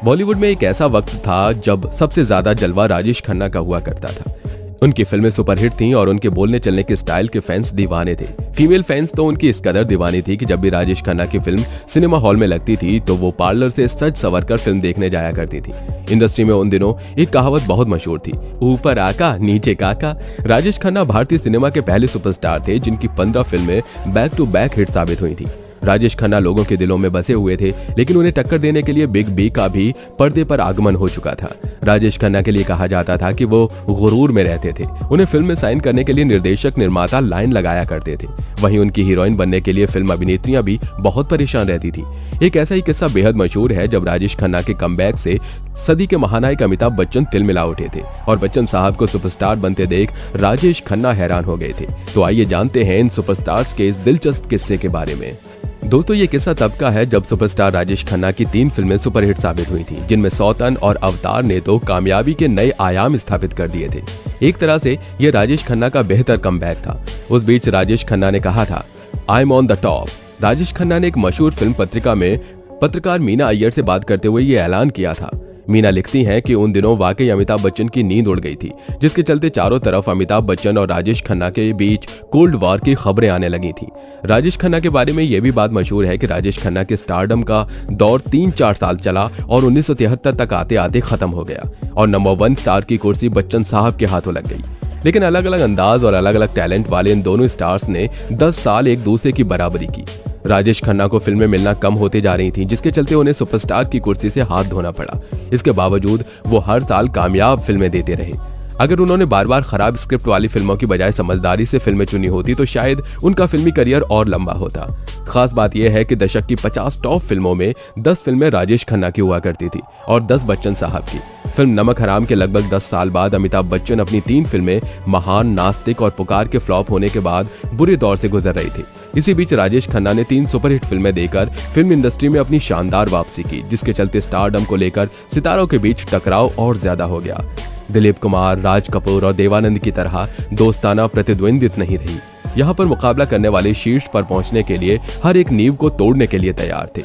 बॉलीवुड में एक ऐसा वक्त था जब सबसे ज्यादा जलवा राजेश खन्ना का हुआ करता था। उनकी फिल्में सुपरहिट थीं और उनके बोलने चलने के स्टाइल के फैंस दीवाने थे। फीमेल फैंस तो उनकी इस कदर दीवानी थी कि जब भी राजेश खन्ना की फिल्म सिनेमा हॉल में लगती थी तो वो पार्लर से सज संवर कर फिल्म देखने जाया करती थी। इंडस्ट्री में उन दिनों एक कहावत बहुत मशहूर थी, ऊपर आका नीचे काका। राजेश खन्ना भारतीय सिनेमा के पहले सुपरस्टार थे जिनकी 15 फिल्में बैक टू बैक हिट साबित हुई थी। राजेश खन्ना लोगों के दिलों में बसे हुए थे, लेकिन उन्हें टक्कर देने के लिए बिग बी का भी पर्दे पर आगमन हो चुका था। राजेश खन्ना के लिए कहा जाता था कि वो गुरूर में रहते थे। उन्हें फिल्म में साइन करने के लिए निर्देशक निर्माता लाइन लगाया करते थे। वहीं उनकी हीरोइन बनने के लिए फिल्म अभिनेत्रियां भी बहुत परेशान रहती थी। एक ऐसा ही किस्सा बेहद मशहूर है जब राजेश खन्ना के कमबैक से सदी के महानायक अमिताभ बच्चन तिलमिला उठे थे और बच्चन साहब को सुपरस्टार बनते देख राजेश खन्ना हैरान हो गए थे। तो आइए जानते हैं इन सुपरस्टार्स के इस दिलचस्प किस्से के बारे में। दोस्तों, ये किस्सा तब का है जब सुपरस्टार राजेश खन्ना की 3 फिल्में सुपरहिट साबित हुई थी, जिनमें सौतन और अवतार ने तो कामयाबी के नए आयाम स्थापित कर दिए थे। एक तरह से ये राजेश खन्ना का बेहतर कमबैक था। उस बीच राजेश खन्ना ने कहा था, I am on the top. Rajesh Khanna ने एक मशहूर फिल्म पत्रिका में पत्रकार मीना अय्यर से बात करते हुए ये ऐलान किया था। मीना लिखती हैं कि उन दिनों वाकई अमिताभ बच्चन की नींद उड़ गई थी, जिसके चलते चारों तरफ अमिताभ बच्चन और राजेश खन्ना के बीच कोल्ड वॉर की खबरें आने लगी थी। राजेश खन्ना के बारे में यह भी बात मशहूर है कि राजेश खन्ना के स्टारडम का दौर 3-4 साल चला और 1973 तक आते आते खत्म हो गया और नंबर 1 स्टार की कुर्सी बच्चन साहब के हाथों लग गई। लेकिन अलग अलग अंदाज और अलग अलग टैलेंट वाले इन दोनों स्टार्स ने 10 साल एक दूसरे की बराबरी की। राजेश खन्ना को फिल्में मिलना कम होते जा रही थीं, जिसके चलते उन्हें सुपरस्टार की कुर्सी से हाथ धोना पड़ा। इसके बावजूद वो हर साल कामयाब फिल्में देते रहे। अगर उन्होंने बार बार खराब स्क्रिप्ट वाली फिल्मों की बजाय समझदारी से फिल्में चुनी होती तो शायद उनका फिल्मी करियर और लंबा होता। खास बात यह है कि दशक की 50 टॉप फिल्मों में 10 फिल्में राजेश खन्ना की हुआ करती थी और 10 बच्चन साहब की। फिल्म नमक हराम के लगभग 10 साल बाद अमिताभ बच्चन अपनी 3 फिल्में महान, नास्तिक और पुकार के फ्लॉप होने के बाद बुरे दौर से गुजर रही थी। इसी बीच राजेश खन्ना ने 3 सुपरहिट फिल्में देकर फिल्म इंडस्ट्री में अपनी शानदार वापसी की, जिसके चलते स्टारडम को लेकर सितारों के बीच टकराव और ज्यादा हो गया। दिलीप कुमार, राज कपूर और देवानंद की तरह दोस्ताना प्रतिद्वंदित नहीं रही। यहाँ पर मुकाबला करने वाले शीर्ष पर पहुंचने के लिए हर एक नींव को तोड़ने के लिए तैयार थे।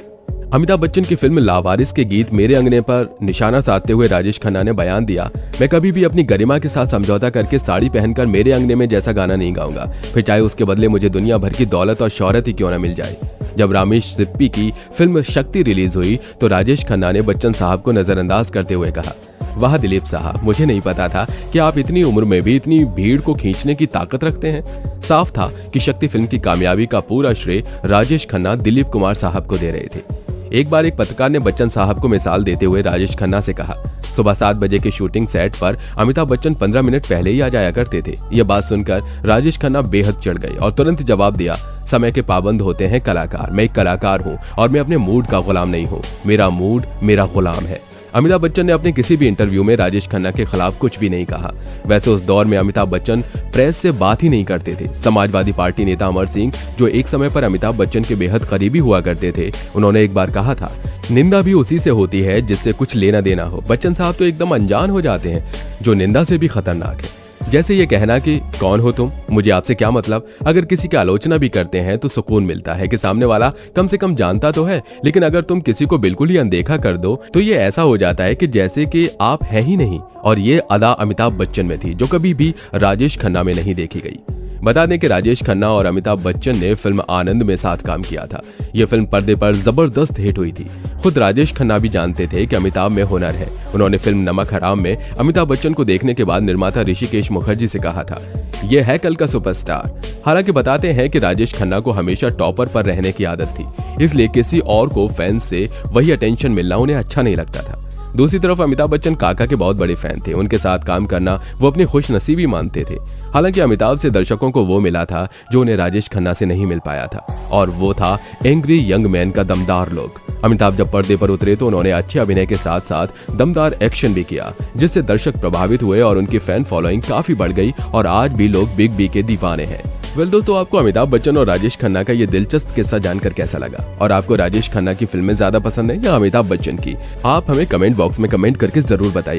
अमिताभ बच्चन की फिल्म लावारिस के गीत मेरे अंगने पर निशाना साधते हुए राजेश खन्ना ने बयान दिया, मैं कभी भी अपनी गरिमा के साथ समझौता करके साड़ी पहनकर मेरे अंगने में जैसा गाना नहीं गाऊंगा, फिर चाहे उसके बदले मुझे दुनिया भर की दौलत और शोहरत ही क्यों न मिल जाए। जब रामेश सिप्पी की फिल्म शक्ति रिलीज हुई तो राजेश खन्ना ने बच्चन साहब को नजरअंदाज करते हुए कहा, वाह दिलीप साहब, मुझे नहीं पता था कि आप इतनी उम्र में भी इतनी भीड़ को खींचने की ताकत रखते हैं। साफ था कि शक्ति फिल्म की कामयाबी का पूरा श्रेय राजेश खन्ना दिलीप कुमार साहब को दे रहे थे। एक बार एक पत्रकार ने बच्चन साहब को मिसाल देते हुए राजेश खन्ना से कहा, सुबह 7 बजे के शूटिंग सेट पर अमिताभ बच्चन 15 मिनट पहले ही आ जाया करते थे। यह बात सुनकर राजेश खन्ना बेहद चिढ़ गए और तुरंत जवाब दिया, समय के पाबंद होते हैं कलाकार। मैं एक कलाकार हूँ और मैं अपने मूड का गुलाम नहीं हूँ। मेरा मूड मेरा गुलाम है। अमिताभ बच्चन ने अपने किसी भी इंटरव्यू में राजेश खन्ना के खिलाफ कुछ भी नहीं कहा। वैसे उस दौर में अमिताभ बच्चन प्रेस से बात ही नहीं करते थे। समाजवादी पार्टी नेता अमर सिंह, जो एक समय पर अमिताभ बच्चन के बेहद करीबी हुआ करते थे, उन्होंने एक बार कहा था, निंदा भी उसी से होती है जिससे कुछ लेना देना हो। बच्चन साहब तो एकदम अनजान हो जाते हैं, जो निंदा से भी खतरनाक है। जैसे ये कहना कि कौन हो तुम, मुझे आपसे क्या मतलब। अगर किसी की आलोचना भी करते हैं तो सुकून मिलता है कि सामने वाला कम से कम जानता तो है, लेकिन अगर तुम किसी को बिल्कुल ही अनदेखा कर दो तो ये ऐसा हो जाता है कि जैसे कि आप है ही नहीं। और ये अदा अमिताभ बच्चन में थी, जो कभी भी राजेश खन्ना में नहीं देखी गई। बता दें कि राजेश खन्ना और अमिताभ बच्चन ने फिल्म आनंद में साथ काम किया था। यह फिल्म पर्दे पर जबरदस्त हिट हुई थी। खुद राजेश खन्ना भी जानते थे कि अमिताभ में हुनर है। उन्होंने फिल्म नमक हराम में अमिताभ बच्चन को देखने के बाद निर्माता ऋषिकेश मुखर्जी से कहा था, यह है कल का सुपरस्टार। हालांकि बताते हैं कि राजेश खन्ना को हमेशा टॉपर पर रहने की आदत थी, इसलिए किसी और को फैंस से वही अटेंशन मिलना उन्हें अच्छा नहीं लगता था। दूसरी तरफ अमिताभ बच्चन काका के बहुत बड़े फैन थे। उनके साथ काम करना वो अपनी खुशनसीबी मानते थे। हालांकि अमिताभ से दर्शकों को वो मिला था जो उन्हें राजेश खन्ना से नहीं मिल पाया था, और वो था एंग्री यंग मैन का दमदार लुक। अमिताभ जब पर्दे पर उतरे तो उन्होंने अच्छे अभिनय के साथ साथ दमदार एक्शन भी किया, जिससे दर्शक प्रभावित हुए और उनकी फैन फॉलोइंग काफी बढ़ गई और आज भी लोग बिग बी के दीवाने हैं। वेल दोस्तों, आपको अमिताभ बच्चन और राजेश खन्ना का ये दिलचस्प किस्सा जानकर कैसा लगा, और आपको राजेश खन्ना की फिल्में ज्यादा पसंद है या अमिताभ बच्चन की? आप हमें कमेंट बॉक्स में कमेंट करके जरूर बताइए।